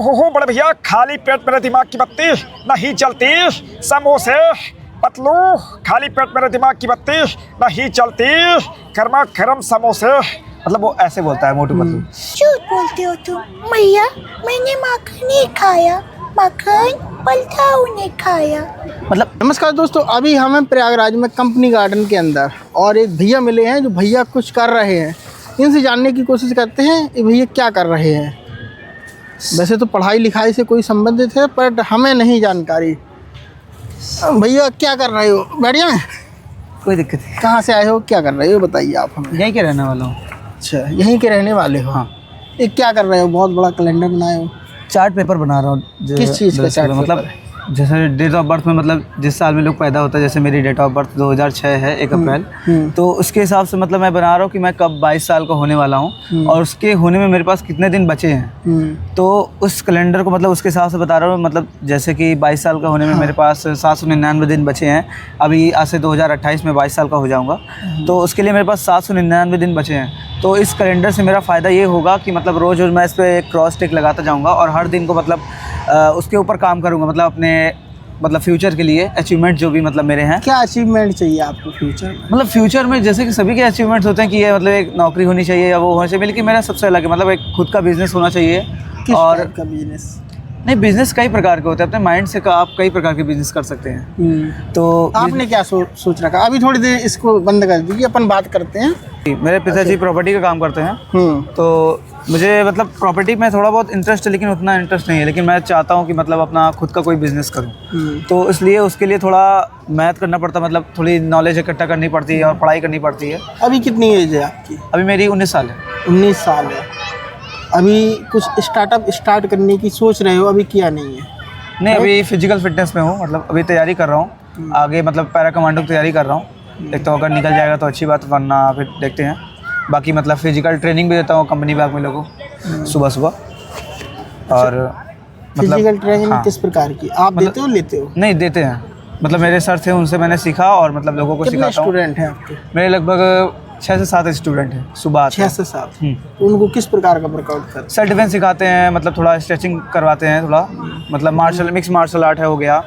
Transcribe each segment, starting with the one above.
हो बड़े भैया, खाली पेट मेरे दिमाग की बत्ती नहीं चलती। समोसे पतलू, खाली पेट मेरे दिमाग की बत्ती नहीं चलती। गर्मा गर्म समोसे, मतलब वो ऐसे बोलता है मोटू पतलू। झूठ बोलते हो तुम भैया, मैंने माखन नहीं खाया, माखन पलथाऊ ने खाया। मतलब नमस्कार दोस्तों, अभी हम हैं प्रयागराज में कंपनी गार्डन के अंदर और एक भैया मिले हैं जो भैया कुछ कर रहे हैं। इनसे जानने की कोशिश करते हैं ये भैया क्या कर रहे हैं। वैसे तो पढ़ाई लिखाई से कोई संबंधित है पर हमें नहीं जानकारी। भैया क्या कर रहे हो? बढ़िया है, कोई दिक्कत नहीं। कहाँ से आए हो, क्या कर रहे हो बताइए आप हमें। यहीं के रहने वाला हूँ। अच्छा, यहीं के रहने वाले हो। हाँ। ये क्या कर रहे हो? बहुत बड़ा कैलेंडर बनाए हो। चार्ट पेपर बना रहा हूँ। किस चीज़ का चार्ट मतलब पेपर? जैसे डेट ऑफ बर्थ में, मतलब जिस साल में लोग पैदा होता है, जैसे मेरी डेट ऑफ बर्थ 2006 है 1 अप्रैल, तो उसके हिसाब से मतलब मैं बना रहा हूँ कि मैं कब 22 साल का होने वाला हूँ और उसके होने में मेरे पास कितने दिन बचे हैं। तो उस कैलेंडर को मतलब उसके हिसाब से बता रहा हूँ। मतलब जैसे कि 22 साल का होने में मेरे पास 799 दिन बचे हैं। अभी आज से 2028 में 22 साल का हो जाऊँगा, तो उसके लिए मेरे पास 799 दिन बचे हैं। तो इस कैलेंडर से मेरा फ़ायदा ये होगा कि मतलब रोज़ मैं इस पर एक क्रॉस टिक लगाता जाऊँगा और हर दिन को मतलब उसके ऊपर काम करूँगा। मतलब अपने मतलब फ्यूचर के लिए अचीवमेंट जो भी मतलब मेरे हैं। क्या अचीवमेंट चाहिए आपको फ्यूचर में? मतलब फ्यूचर में जैसे कि सभी के अचीवमेंट्स होते हैं कि ये मतलब एक नौकरी होनी चाहिए या वो होना चाहिए, लेकिन मेरा सबसे अलग है। मतलब एक खुद का बिजनेस होना चाहिए। किस और टाइप का बिजनेस? नहीं, बिजनेस कई प्रकार के होते हैं। अपने माइंड से आप कई प्रकार के बिजनेस कर सकते हैं। तो आपने क्या सोच रखा? अभी थोड़ी देर इसको बंद कर दीजिए, अपन बात करते हैं। मेरे पिताजी प्रॉपर्टी का काम करते हैं। तो मुझे मतलब प्रॉपर्टी में थोड़ा बहुत इंटरेस्ट है, लेकिन उतना इंटरेस्ट नहीं है। लेकिन मैं चाहता हूँ कि मतलब अपना खुद का कोई बिजनेस करूँ। तो इसलिए उसके लिए थोड़ा मेहनत करना पड़ता है, मतलब थोड़ी नॉलेज इकट्ठा करनी पड़ती है और पढ़ाई करनी पड़ती है। अभी कितनी एज है आपकी? अभी मेरी 19 साल है। 19 साल है। अभी कुछ स्टार्टअप स्टार्ट करने की सोच रहे हो? अभी किया नहीं है? नहीं, अभी फिजिकल फिटनेस में हूँ। मतलब अभी तैयारी कर रहा हूँ आगे, मतलब पैरा कमांडो की तैयारी कर रहा हूँ। एक तो अगर निकल जाएगा तो अच्छी बात, वरना फिर देखते हैं। बाकी मतलब फिजिकल ट्रेनिंग भी देता हूँ कंपनी बैग में लोगों को सुबह सुबह। और मतलब फिजिकल ट्रेनिंग हाँ। किस प्रकार की आप देते हो, लेते हो? नहीं, देते हैं। मतलब मेरे सर थे, उनसे मैंने सीखा और मतलब लोगों को कितने सिखाता हूँ। स्टूडेंट हैं आपके? मेरे लगभग 6 से 7 स्टूडेंट हैं। सुबह 6 से 7। तो उनको किस प्रकार का वर्कआउट करते हैं? सेल्फ डिफेंस सिखाते हैं, मतलब थोड़ा स्ट्रेचिंग करवाते हैं, थोड़ा मतलब मिक्स मार्शल आर्ट है हो गया,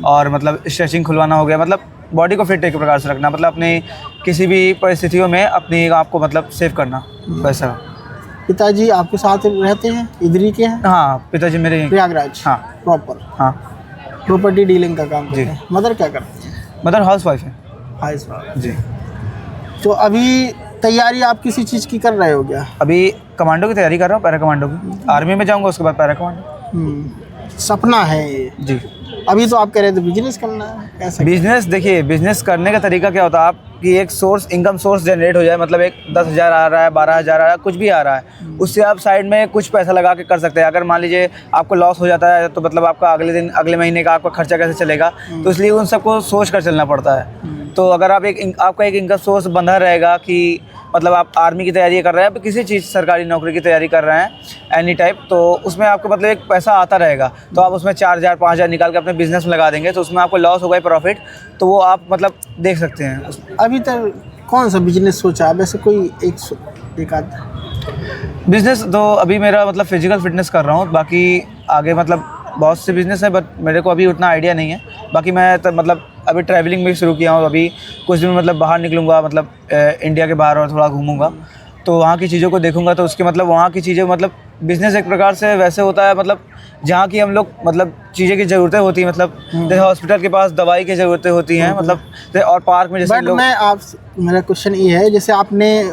और मतलब स्ट्रेचिंग खुलवाना हो गया। मतलब बॉडी को फिट एक प्रकार से रखना, मतलब अपनी किसी भी परिस्थितियों में अपनी आप को मतलब सेव करना, वैसा। पिताजी आपके साथ रहते हैं? इधर ही के हैं? हाँ, पिताजी मेरे। प्रयागराज? हाँ। प्रॉपर? हाँ। प्रॉपर्टी डीलिंग का काम करते जी। हैं। मदर क्या करते हैं? मदर हाउस वाइफ है। Housewife. जी। तो अभी तैयारी आप किसी चीज़ की कर रहे हो क्या? अभी कमांडो की तैयारी कर रहा हूँ, पैरा कमांडो की। आर्मी में जाऊँगा, उसके बाद पैरा कमांडो। सपना है ये। जी। अभी तो आप कह रहे थे बिजनेस करना है, ऐसा? बिजनेस, देखिए बिजनेस करने का तरीका क्या होता है, आपकी एक सोर्स, इनकम सोर्स जनरेट हो जाए। मतलब एक 10,000 आ रहा है, 12,000 आ रहा है, कुछ भी आ रहा है, उससे आप साइड में कुछ पैसा लगा के कर सकते हैं। अगर मान लीजिए आपको लॉस हो जाता है तो मतलब आपका अगले महीने का आपका खर्चा कैसे चलेगा, तो इसलिए उन सबको सोच कर चलना पड़ता है। तो अगर आप आपका एक इनकम सोर्स बंधा रहेगा कि मतलब आप आर्मी की तैयारी कर रहे हैं, किसी चीज़ सरकारी नौकरी की तैयारी कर रहे हैं एनी टाइप, तो उसमें आपको मतलब एक पैसा आता रहेगा। तो आप उसमें 4,000 5,000 निकाल के अपने बिजनेस में लगा देंगे, तो उसमें आपको लॉस होगा प्रॉफिट, तो वो आप मतलब देख सकते हैं। अभी तक कौन सा बिजनेस सोचा है वैसे? कोई एक आध बिजनेस तो अभी मेरा मतलब फिजिकल फिटनेस कर रहा हूँ। बाकी आगे मतलब बहुत से बिजनेस है, बट मेरे को अभी उतना आइडिया नहीं है। बाकी मैं तो मतलब अभी ट्रैवलिंग भी शुरू किया हूँ। अभी कुछ दिन मतलब बाहर निकलूँगा, मतलब इंडिया के बाहर, और थोड़ा घूमूंगा, तो वहाँ की चीज़ों को देखूंगा। तो उसके मतलब वहाँ की चीज़ें, मतलब बिज़नेस एक प्रकार से वैसे होता है, मतलब जहाँ की हम लोग मतलब चीज़ें की ज़रूरतें होती हैं, मतलब जैसे हॉस्पिटल के पास दवाई की ज़रूरतें होती हैं, मतलब और पार्क में जैसे बट लोग। मैं आप, मेरा क्वेश्चन ये है, जैसे आपने,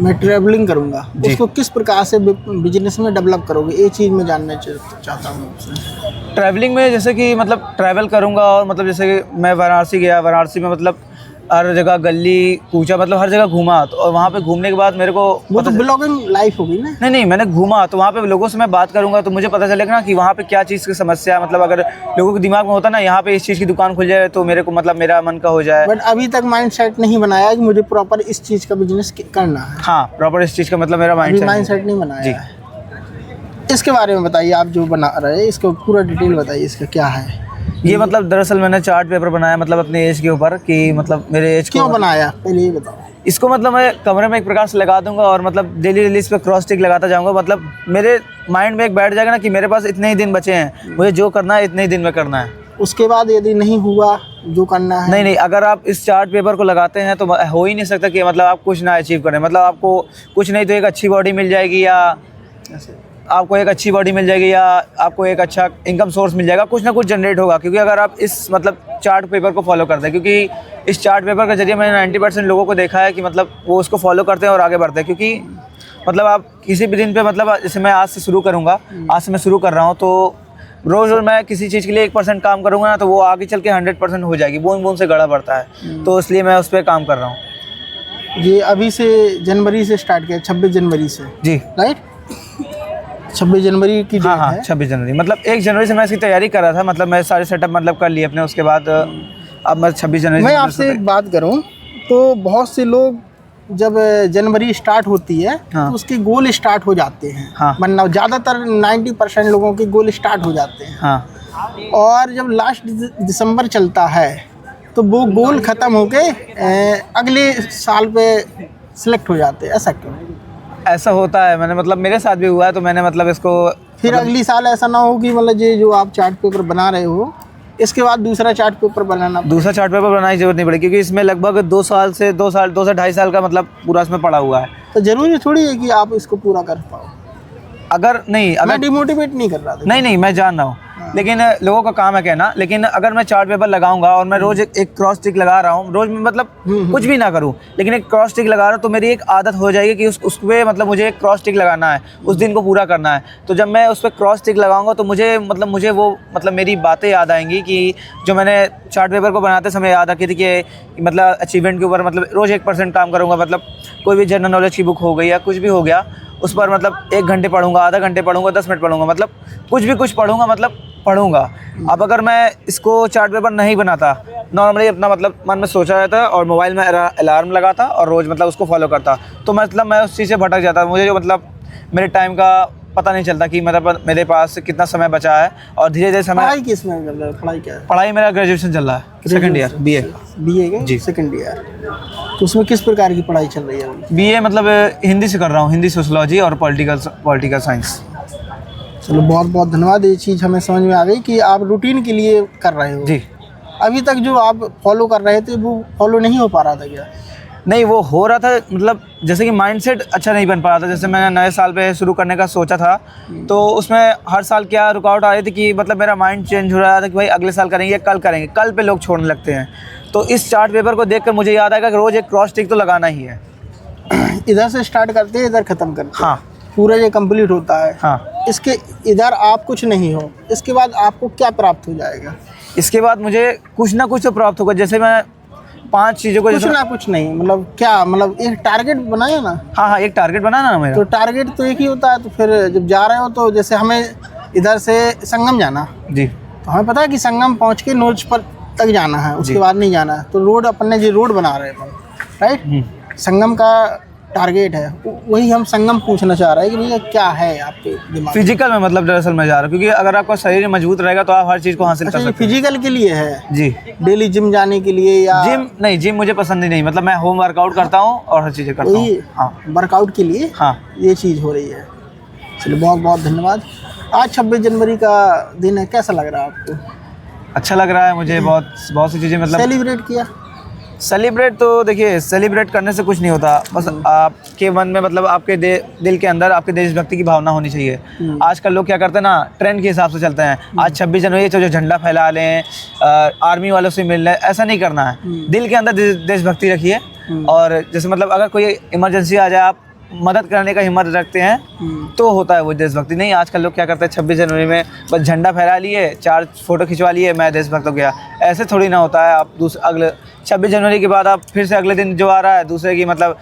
मैं ट्रैवलिंग करूँगा, उसको किस प्रकार से बिजनेस में डेवलप करोगे? ये चीज़ मैं जानना चाहता हूँ आपसे। ट्रैवलिंग में जैसे कि मतलब ट्रैवल करूँगा, और मतलब जैसे कि मैं वाराणसी गया, वाराणसी में मतलब हर जगह गली कूचा, मतलब हर जगह घूमा। तो और वहाँ पे घूमने के बाद मेरे को वो तो ब्लॉगिंग लाइफ होगी ना? नहीं, मैंने घूमा, तो वहाँ पे लोगों से मैं बात करूँगा तो मुझे पता चलेगा ना कि वहाँ पे क्या चीज़ की समस्या है। मतलब अगर लोगों के दिमाग में होता ना यहाँ पे इस चीज़ की दुकान खुल जाए तो मेरे को मतलब मेरा मन का हो जाए। बट अभी तक माइंड सेट नहीं बनाया कि मुझे प्रॉपर इस चीज़ का बिजनेस करना है। हाँ, प्रॉपर इस चीज़ का मतलब मेरा माइंड सेट नहीं बनाया है। इसके बारे में बताइए, आप जो बना रहे हैं इसको पूरा डिटेल बताइए, इसका क्या है? ये मतलब दरअसल मैंने चार्ट पेपर बनाया मतलब अपने एज के ऊपर कि मतलब मेरे एज क्यों बनाया, पहले ये बताओ। इसको मतलब मैं कमरे में एक प्रकार से लगा दूंगा और मतलब डेली रिलीज पे क्रॉस टिक लगाता जाऊंगा। मतलब मेरे माइंड में एक बैठ जाएगा ना कि मेरे पास इतने ही दिन बचे हैं, मुझे जो करना है इतने ही दिन में करना है। उसके बाद यदि नहीं हुआ जो करना है, नहीं, अगर आप इस चार्ट पेपर को लगाते हैं तो हो ही नहीं सकता कि मतलब आप कुछ ना अचीव करें। मतलब आपको कुछ नहीं तो एक अच्छी बॉडी मिल जाएगी, या आपको एक अच्छी बॉडी मिल जाएगी, या आपको एक अच्छा इनकम सोर्स मिल जाएगा, कुछ ना कुछ जनरेट होगा। क्योंकि अगर आप इस मतलब चार्ट पेपर को फॉलो करते हैं, क्योंकि इस चार्ट पेपर के जरिए मैंने 90% लोगों को देखा है कि मतलब वो उसको फॉलो करते हैं और आगे बढ़ते हैं। क्योंकि मतलब आप किसी भी दिन पे मतलब जैसे मैं आज से शुरू करूँगा, आज से मैं शुरू कर रहा हूँ, तो रोज़ मैं किसी चीज़ के लिए 1% काम करूँगा ना तो वो आगे चल के 100% हो जाएगी। बूंद बूंद से गड़ा बढ़ता है, तो इसलिए मैं उस पर काम कर रहा हूँ। ये अभी से जनवरी से स्टार्ट किया, 26 जनवरी से, जी राइट? 26 जनवरी की हाँ डेट हाँ, है। 26 जनवरी मतलब 1 जनवरी से मैं इसकी तैयारी कर रहा था। मतलब मैं सारे सेटअप मतलब कर लिए अपने, उसके बाद अब मैं 26 जनवरी मैं आपसे एक बात करूं तो बहुत से लोग जब जनवरी स्टार्ट होती है हाँ। तो उसके गोल स्टार्ट हो जाते हैं, हाँ। वरना ज़्यादातर 90% लोगों के गोल स्टार्ट हो जाते हैं, हाँ। और जब लास्ट दिसंबर चलता है तो वो गोल ख़त्म होके अगले साल पे सिलेक्ट हो जाते हैं। ऐसा क्यों? ऐसा होता है, मैंने मतलब मेरे साथ भी हुआ है, तो मैंने मतलब इसको फिर अगली साल ऐसा ना हो कि मतलब ये जो आप चार्ट पेपर बना रहे हो इसके बाद दूसरा चार्ट पेपर बनाना, दूसरा चार्ट पेपर बनाने की जरूरत नहीं पड़ेगी, क्योंकि इसमें लगभग 2 से 2.5 साल का मतलब पूरा इसमें पड़ा हुआ है। तो ज़रूरी थोड़ी है कि आप इसको पूरा कर पाओ। अगर नहीं, मैं अगर डिमोटिवेट नहीं कर रहा था। नहीं, मैं जान रहा हूँ, लेकिन लोगों का काम है कहना। लेकिन अगर मैं चार्ट पेपर लगाऊंगा और मैं रोज एक क्रॉस टिक लगा रहा हूँ, रोज में मतलब कुछ भी ना करूँ, लेकिन एक क्रॉस टिक लगा रहा हूँ, तो मेरी एक आदत हो जाएगी कि उस पे मतलब मुझे एक क्रॉस टिक लगाना है, उस दिन को पूरा करना है। तो जब मैं उस पर क्रॉस टिक लगाऊंगा तो मुझे वो मतलब मेरी बातें याद आएंगी कि जो मैंने चार्ट पेपर को बनाते समय याद रखी थी कि मतलब अचीवमेंट के ऊपर मतलब रोज़ 1% काम करूँगा। मतलब कोई भी जनरल नॉलेज की बुक हो गई या कुछ भी हो गया, उस पर मतलब 1 घंटे पढ़ूंगा, आधा घंटे पढ़ूंगा, 10 मिनट पढ़ूंगा, मतलब कुछ पढ़ूंगा, मतलब पढ़ूंगा। अब अगर मैं इसको चार्ट पेपर नहीं बनाता, नॉर्मली अपना मतलब मन में सोचा रहता और मोबाइल में अलार्म लगाता और रोज़ मतलब उसको फॉलो करता, तो मतलब मैं उस चीज़ से भटक जाता। मुझे जो मतलब मेरे टाइम का पता नहीं चलता कि मतलब मेरे पास कितना समय बचा है, और धीरे धीरे समय। पढ़ाई किस में कर रहे हो? पढ़ाई क्या है? पढ़ाई मेरा ग्रेजुएशन चल रहा है, सेकंड ईयर बीए का जी। Second year. तो उसमें किस प्रकार की पढ़ाई चल रही है अभी? बीए मतलब हिंदी से कर रहा हूँ, हिंदी सोशलॉजी और पॉलिटिकल साइंस। चलो बहुत बहुत धन्यवाद, ये चीज़ हमें समझ में आ गई कि आप रूटीन के लिए कर रहे हो। जी। अभी तक जो आप फॉलो कर रहे थे वो फॉलो नहीं हो पा रहा था क्या? नहीं, वो हो रहा था, मतलब जैसे कि माइंडसेट अच्छा नहीं बन पा रहा था। जैसे मैंने नए साल पे शुरू करने का सोचा था, तो उसमें हर साल क्या रुकावट आ रही थी कि मतलब मेरा माइंड चेंज हो रहा था कि भाई अगले साल करेंगे, कल करेंगे, कल पे लोग छोड़ने लगते हैं। तो इस चार्ट पेपर को देखकर मुझे याद आएगा कि रोज़ एक क्रॉस टिक तो लगाना ही है। इधर से स्टार्ट करते हैं, इधर ख़त्म करते हैं। हाँ। पूरा ये कंप्लीट होता है। हाँ। इसके इधर आप कुछ नहीं हो, इसके बाद आपको क्या प्राप्त हो जाएगा? इसके बाद मुझे कुछ ना कुछ तो प्राप्त होगा। जैसे मैं 5 चीज़ों को कुछ ना कुछ नहीं, मतलब क्या, मतलब एक टारगेट बनाया ना? हाँ, एक टारगेट बनाना ना मेरा। तो टारगेट तो एक ही होता है। तो फिर जब जा रहे हो तो जैसे हमें इधर से संगम जाना, जी। तो हमें पता है कि संगम पहुंच के नोच पर तक जाना है, उसके बाद नहीं जाना है। तो रोड अपने जो रोड बना रहे हैं अपन, राइट? संगम का टारगेट है, वही हम संगम पूछना चाह रहे हैं कि भैया क्या है आपके दिमाग में? फिजिकल में मतलब दरअसल मैं जा रहा हूँ, क्योंकि अगर आपका शरीर मजबूत रहेगा तो आप हर चीज़ को हासिल कर अच्छा, ये सकते हैं। फिजिकल के लिए है? जी। डेली जिम जाने के लिए या जिम नहीं, जिम मुझे पसंद ही नहीं। मतलब मैं होम वर्कआउट करता हूँ और हर चीज़ें करता वही हूँ। हाँ वर्कआउट के लिए हाँ। ये चीज़ हो रही है। चलिए बहुत बहुत धन्यवाद। आज 26 जनवरी का दिन है, कैसा लग रहा है आपको? अच्छा लग रहा है मुझे। बहुत सी चीज़ें मतलब सेलिब्रेट किया? सेलिब्रेट तो देखिए, सेलिब्रेट करने से कुछ नहीं होता, बस आपके मन में मतलब आपके दिल के अंदर आपके देशभक्ति की भावना होनी चाहिए। आजकल लोग क्या करते हैं ना, ट्रेंड के हिसाब से चलते हैं। आज 26 जनवरी तो जो झंडा फैला लें, आर्मी वालों से मिल लें, ऐसा नहीं करना है। दिल के अंदर देशभक्ति रखिए, और जैसे मतलब अगर कोई इमरजेंसी आ जाए, आप मदद करने का हिम्मत रखते हैं, तो होता है वो देशभक्ति। नहीं, आजकल लोग क्या करते हैं, 26 जनवरी में बस झंडा फहरा लिए, 4 फोटो खिंचवा लिए, मैं देशभक्त हो गया। ऐसे थोड़ी ना होता है। आप अगले 26 जनवरी के बाद आप फिर से अगले दिन जो आ रहा है, दूसरे की मतलब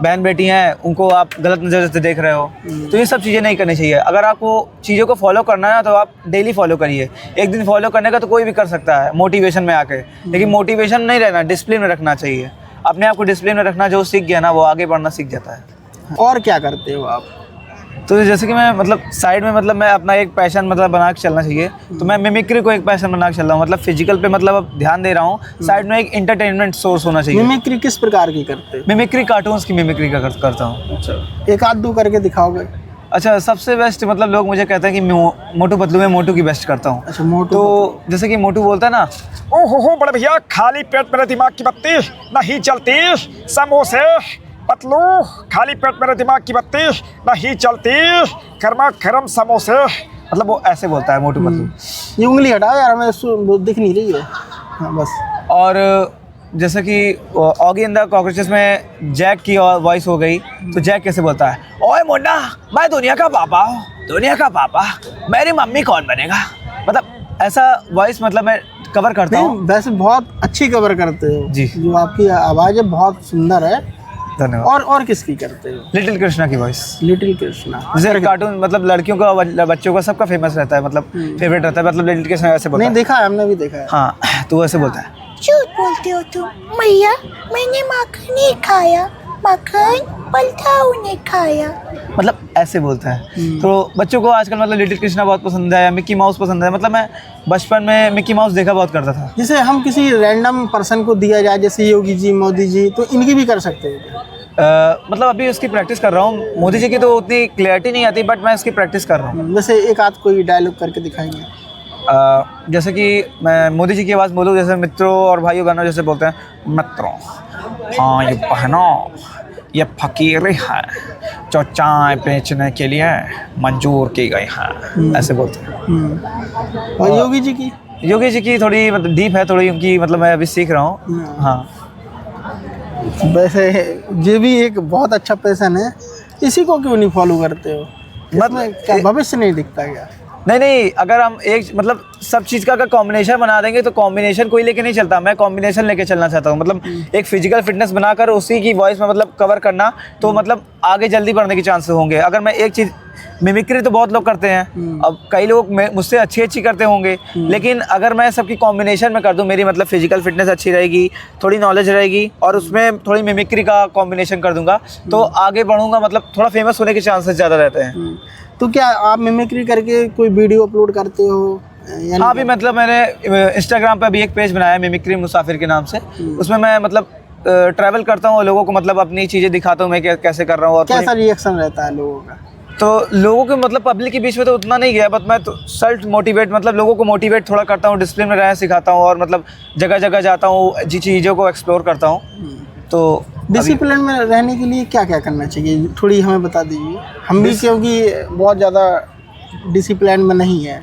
बहन बेटी हैं, उनको आप गलत नज़र से देख रहे हो, तो ये सब चीज़ें नहीं करनी चाहिए। अगर आपको चीज़ों को फॉलो करना है ना, तो आप डेली फॉलो करिए। एक दिन फॉलो करने का तो कोई भी कर सकता है मोटिवेशन में आके, लेकिन मोटिवेशन नहीं रहना, डिसिप्लिन में रखना चाहिए। अपने आप को डिसिप्लिन में रखना, जो सीख गया ना वो आगे बढ़ना सीख जाता है। और क्या करते हो आप? तो जैसे कि मैं मतलब साइड में मतलब मैं अपना एक पैशन मतलब बना के चलना चाहिए, तो मैं मिमिक्री को एक पैशन बना के चल रहा हूँ, मतलब फिजिकल पे मतलब अब ध्यान दे रहा हूँ, साइड में एक इंटरटेनमेंट सोर्स होना चाहिए। मिमिक्री किस प्रकार की करते हो? मिमिक्री कार्टून्स की मिमिक्री का करता हूँ। अच्छा, एक आध दो करके दिखाओगे? अच्छा, सबसे बेस्ट मतलब लोग मुझे कहते हैं कि मोटू पतलू में मोटू की बेस्ट करता हूँ। अच्छा, मोटू तो जैसे कि मोटू बोलता है ना, ओहो बड़े भैया, खाली पेट मेरे दिमाग की बत्ती नहीं चलती, समोसे पतलू, खाली पेट मेरे दिमाग की बत्ती नहीं चलती, गर्मा गर्म समोसे। मतलब वो ऐसे बोलता है मोटू पतलू। ये उंगली हटाओ यार, हमें वो दिख नहीं रही है। हाँ बस। और जैसे कि ऑगी एंड द कॉकरोचेस में जैक की वॉइस हो गई, तो जैक कैसे बोलता है, ओए मुन्ना, मैं दुनिया का पापा हूँ, दुनिया का पापा, मेरी मम्मी कौन बनेगा। मतलब ऐसा वॉइस मतलब मैं कवर करता हूँ। वैसे बहुत अच्छी कवर करते हो जी। जो आपकी आवाज़ है बहुत सुंदर है। धन्यवाद। और किसकी करते हो? लिटिल कृष्णा की वॉइस। लिटिल कृष्णा जैसे कार्टून मतलब लड़कियों का, बच्चों का सबका फेमस रहता है, मतलब फेवरेट रहता है, मतलब लिटिल कृष्णा ऐसे बोलता नहीं है। देखा है, हमने भी देखा है। हाँ, तो वैसे बोलता है। झूठ बोलते हो तुम। मैया, मैंने माखन नहीं खाया, माखन पलटाऊ ने खाया। मतलब ऐसे बोलता है। तो बच्चों को आजकल मतलब लिटिल कृष्णा बहुत पसंद है, मिक्की माउस पसंद है। मतलब मैं बचपन में मिक्की माउस देखा बहुत करता था। जैसे हम किसी रैंडम पर्सन को दिया जाए, जैसे योगी जी, मोदी जी, तो इनकी भी कर सकते हैं क्या? मतलब अभी उसकी प्रैक्टिस कर रहा हूँ। मोदी जी की तो उतनी क्लैरिटी नहीं आती, बट मैं उसकी प्रैक्टिस कर रहा हूँ। वैसे एक आध कोई डायलॉग करके दिखाएंगे? जैसे कि मैं मोदी जी की आवाज़ बोलूँ, जैसे मित्रों और भाइयों बहनों जैसे बोलते हैं, मित्रों, हाँ ये बहनों, ये फकीरी है जो चाय बेचने के लिए मंजूर की गई है, ऐसे बोलते हैं। और योगी जी की? योगी जी की थोड़ी मतलब डीप है, थोड़ी उनकी मतलब मैं अभी सीख रहा हूँ। हाँ। वैसे ये भी एक बहुत अच्छा पैशन है, इसी को क्यों नहीं फॉलो करते हो? इसमें क्या भविष्य नहीं दिखता क्या? नहीं, अगर हम एक मतलब सब चीज़ का अगर कॉम्बिनेशन बना देंगे तो कॉम्बिनेशन कोई लेके नहीं चलता। मैं कॉम्बिनेशन लेके चलना चाहता हूँ, मतलब एक फिजिकल फिटनेस बनाकर उसी की वॉइस में मतलब कवर करना, तो मतलब आगे जल्दी बढ़ने के चांसेस होंगे। अगर मैं एक चीज़, मिमिक्री तो बहुत लोग करते हैं, अब कई लोग मुझसे अच्छी करते होंगे, लेकिन अगर मैं सबकी कॉम्बिनेशन में कर दूं, मेरी मतलब फिजिकल फिटनेस अच्छी रहेगी, थोड़ी नॉलेज रहेगी, और उसमें थोड़ी मिमिक्री का कॉम्बिनेशन कर दूंगा, तो आगे बढ़ूंगा, मतलब थोड़ा फेमस होने के चांसेस ज़्यादा रहते हैं। तो क्या आप मिमिक्री करके कोई वीडियो अपलोड करते हो? हाँ, अभी मतलब मैंने इंस्टाग्राम पे अभी एक पेज बनाया है मिमिक्री मुसाफिर के नाम से। उसमें मैं मतलब ट्रैवल करता हूँ और लोगों को मतलब अपनी चीज़ें दिखाता हूँ मैं कैसे कर रहा हूँ। और कैसा रिएक्शन रहता है लोगों का? तो लोगों के मतलब पब्लिक के बीच में तो उतना नहीं गया, बट मैं तो सेल्फ मोटिवेट मतलब लोगों को मोटिवेट थोड़ा करता हूँ, डिसिप्लिन में रहना सिखाता हूँ, और मतलब जगह जगह जाता हूँ, चीज़ों को एक्सप्लोर करता हूँ। तो डिसिप्लिन में रहने के लिए क्या क्या करना चाहिए, थोड़ी हमें बता दीजिए। हम भी क्योंकि बहुत ज़्यादा डिसिप्लिन में नहीं है।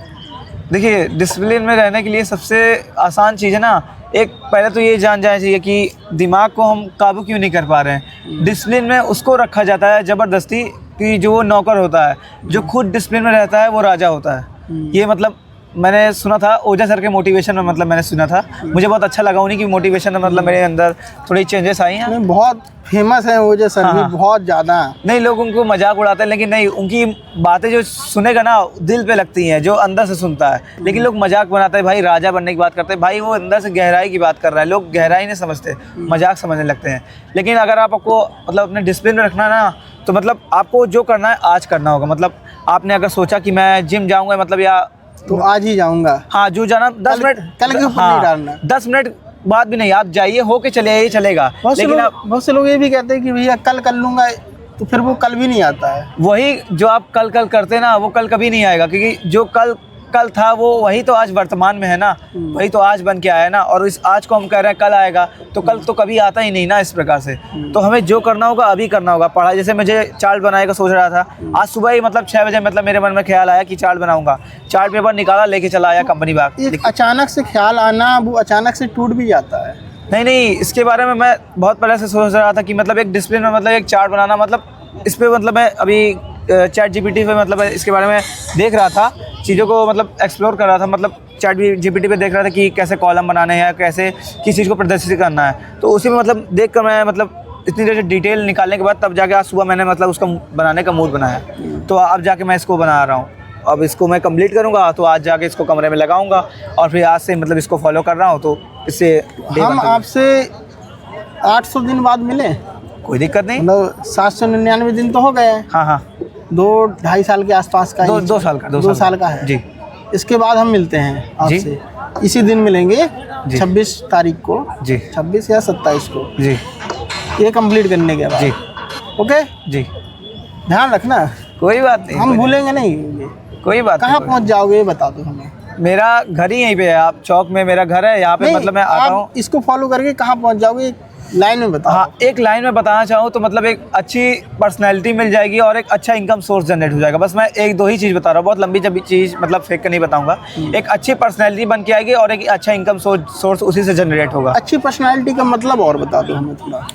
देखिए, डिसिप्लिन में रहने के लिए सबसे आसान चीज़ है ना, एक पहले तो ये जान जाना चाहिए कि दिमाग को हम काबू क्यों नहीं कर पा रहे हैं। डिसिप्लिन में उसको रखा जाता है ज़बरदस्ती, कि जो नौकर होता है, जो खुद डिसिप्लिन में रहता है वो राजा होता है। ये मतलब मैंने सुना था ओझा सर के मोटिवेशन में, मतलब मैंने सुना था, मुझे बहुत अच्छा लगा उन्हीं की मोटिवेशन में, मतलब मेरे अंदर थोड़ी चेंजेस आई हैं। बहुत फेमस है ओझा सर भी, बहुत ज़्यादा। नहीं, लोग उनको मजाक उड़ाते हैं, लेकिन नहीं, उनकी बातें जो सुनेगा ना दिल पे लगती हैं, जो अंदर से सुनता है। लेकिन लोग मजाक बनाते हैं, भाई राजा बनने की बात करते हैं, भाई वो अंदर से गहराई की बात कर रहा है। लोग गहराई नहीं समझते, मजाक समझने लगते हैं। लेकिन अगर आपको मतलब अपने डिसिप्लिन में रखना ना, तो मतलब आपको जो करना है आज करना होगा। मतलब आपने अगर सोचा कि मैं जिम जाऊँगा, मतलब या तो आज ही जाऊँगा, हाँ जो जाना 10 मिनट कल के ऊपर नहीं डालना, 10 मिनट बाद भी नहीं, आप जाइए, होके चले आइए, चलेगा। लेकिन आप बहुत से लोग ये भी कहते हैं कि भैया कल कर लूँगा, तो फिर वो कल भी नहीं आता है। वही जो आप कल करते हैं ना, वो कल कभी नहीं आएगा, क्योंकि जो कल था वो वही तो आज वर्तमान में है ना, वही तो आज बन के आया ना। और इस आज को हम कह रहे हैं कल आएगा, तो कल तो कभी आता ही नहीं ना, इस प्रकार से। तो हमें जो करना होगा अभी करना होगा। पढ़ाई, जैसे मुझे चार्ट बनाने का सोच रहा था, आज सुबह ही मतलब 6 बजे मतलब मेरे मन में ख्याल आया कि चार्ट बनाऊंगा, चार्ट पेपर निकाला, लेके चला आया कंपनी बाग। एक अचानक से ख्याल आना, वो अचानक से टूट भी जाता है। नहीं, इसके बारे में मैं बहुत पहले से सोच रहा था कि मतलब एक डिसिप्लिन में मतलब एक चार्ट बनाना, मतलब इस पे मतलब मैं अभी चैट जीपीटी पे मतलब इसके बारे में देख रहा था, चीज़ों को मतलब एक्सप्लोर कर रहा था। मतलब चैट जीपीटी पे देख रहा था कि कैसे कॉलम बनाने हैं, कैसे किस चीज़ को प्रदर्शित करना है। तो उसी में मतलब देख कर मैं मतलब इतनी देर से डिटेल निकालने के बाद तब जाके आज सुबह मैंने मतलब उसका बनाने का मूड बनाया। तो अब जाके मैं इसको बना रहा हूँ। अब इसको मैं कंप्लीट करूँगा, तो आज जाके इसको कमरे में लगाऊँगा, और फिर आज से मतलब इसको फॉलो कर रहा हूँ। तो इससे हम आपसे 800 दिन बाद मिले, कोई दिक्कत नहीं। मतलब 799 दिन तो हो गए हैं। हाँ, 2-2.5 साल के आसपास का ही? 2 साल का 2 साल का है जी। इसके बाद हम मिलते हैं जी। आपसे, इसी दिन मिलेंगे जी। 26 तारीख को, जी 26 या 27 को, जी ये कंप्लीट करने के बाद। जी ओके, जी, ध्यान रखना, कोई बात नहीं, हम भूलेंगे नहीं। कोई बात कहाँ नहीं। पहुँच जाओगे ये बता दो हमें। मेरा घर ही यहीं पे है, आप चौक में मेरा घर है, यहाँ पे नहीं, मतलब मैं आता हूँ। आप इसको फॉलो करके कहाँ पहुँच जाओगे, लाइन में बताओ। हाँ, एक लाइन में बताना चाहूँ तो मतलब एक अच्छी पर्सनैलिटी मिल जाएगी और एक अच्छा इनकम सोर्स जनरेट हो जाएगा। बस मैं 1-2 ही चीज़ बता रहा हूँ, बहुत लंबी चबी चीज़ मतलब फेंक कर नहीं बताऊँगा। एक अच्छी पर्सनैलिटी बन के आएगी और एक अच्छा इनकम सोर्स उसी से जनरेट होगा। अच्छी पर्सनालिटी का मतलब और बता दो हमें थोड़ा,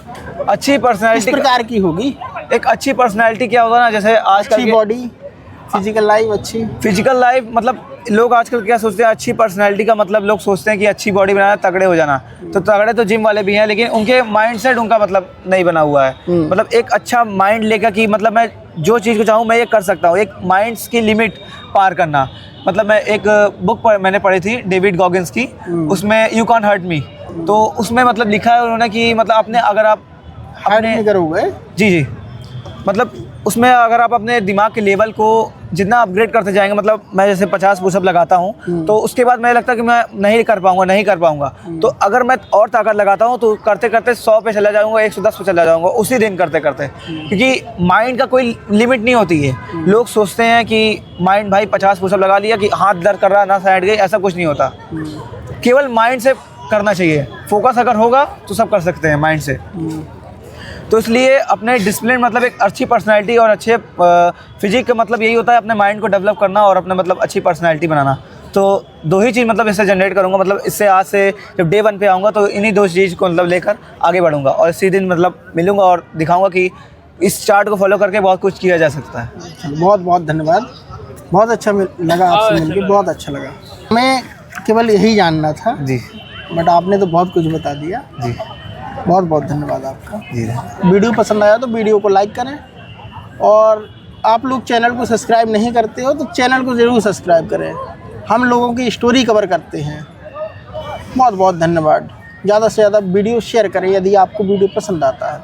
अच्छी किस पर्सनैलिटी, प्रकार की होगी? एक अच्छी पर्सनैलिटी क्या होगा ना, जैसे आजकल अच्छी बॉडी, फिजिकल लाइफ अच्छी। फिजिकल लाइफ मतलब लोग आजकल क्या सोचते हैं, अच्छी पर्सनैलिटी का मतलब लोग सोचते हैं कि अच्छी बॉडी बनाना, तगड़े हो जाना। तो तगड़े तो जिम वाले भी हैं, लेकिन उनके माइंडसेट उनका मतलब नहीं बना हुआ है। मतलब एक अच्छा माइंड लेकर कि मतलब मैं जो चीज़ को चाहूँ मैं ये कर सकता हूँ, एक माइंड्स की लिमिट पार करना। मतलब मैं एक बुक मैंने पढ़ी थी डेविड गॉगिन्स की, उसमें यू कैन हर्ट मी, तो उसमें मतलब लिखा है उन्होंने कि मतलब अपने अगर आप हार्ट नहीं करोगे। जी जी, मतलब उसमें अगर आप अपने दिमाग के लेवल को जितना अपग्रेड करते जाएंगे, मतलब मैं जैसे 50 पुशअप लगाता हूँ तो उसके बाद मुझे लगता है कि मैं नहीं कर पाऊँगा, तो अगर मैं और ताकत लगाता हूँ तो करते करते 100 पे चला जाऊँगा, 110 पे चला जाऊँगा उसी दिन करते करते, क्योंकि माइंड का कोई लिमिट नहीं होती है। लोग सोचते हैं कि माइंड भाई 50 पुशअप लगा लिया कि हाथ दर्द कर रहा, ना साइड गई, ऐसा कुछ नहीं होता। केवल माइंड से करना चाहिए, फोकस अगर होगा तो सब कर सकते हैं माइंड से। तो इसलिए अपने डिसिप्लिन मतलब एक अच्छी पर्सनैलिटी और अच्छे फिजिक का मतलब यही होता है, अपने माइंड को डेवलप करना और अपने मतलब अच्छी पर्सनैलिटी बनाना। तो 2 ही चीज़ मतलब इससे जनरेट करूँगा, मतलब इससे आज से जब डे 1 पे आऊँगा तो इन्हीं 2 चीज़ को मतलब लेकर आगे बढ़ूँगा और इसी दिन मतलब मिलूँगा और दिखाऊँगा कि इस चार्ट को फॉलो करके बहुत कुछ किया जा सकता है। बहुत बहुत धन्यवाद, बहुत अच्छा लगा आपसे मिलकर, बहुत अच्छा लगा। मैं केवल यही जानना था जी बट आपने तो बहुत कुछ बता दिया। जी बहुत बहुत धन्यवाद आपका। जी। वीडियो पसंद आया तो वीडियो को लाइक करें, और आप लोग चैनल को सब्सक्राइब नहीं करते हो तो चैनल को ज़रूर सब्सक्राइब करें। हम लोगों की स्टोरी कवर करते हैं। बहुत बहुत धन्यवाद। ज़्यादा से ज़्यादा वीडियो शेयर करें यदि आपको वीडियो पसंद आता है।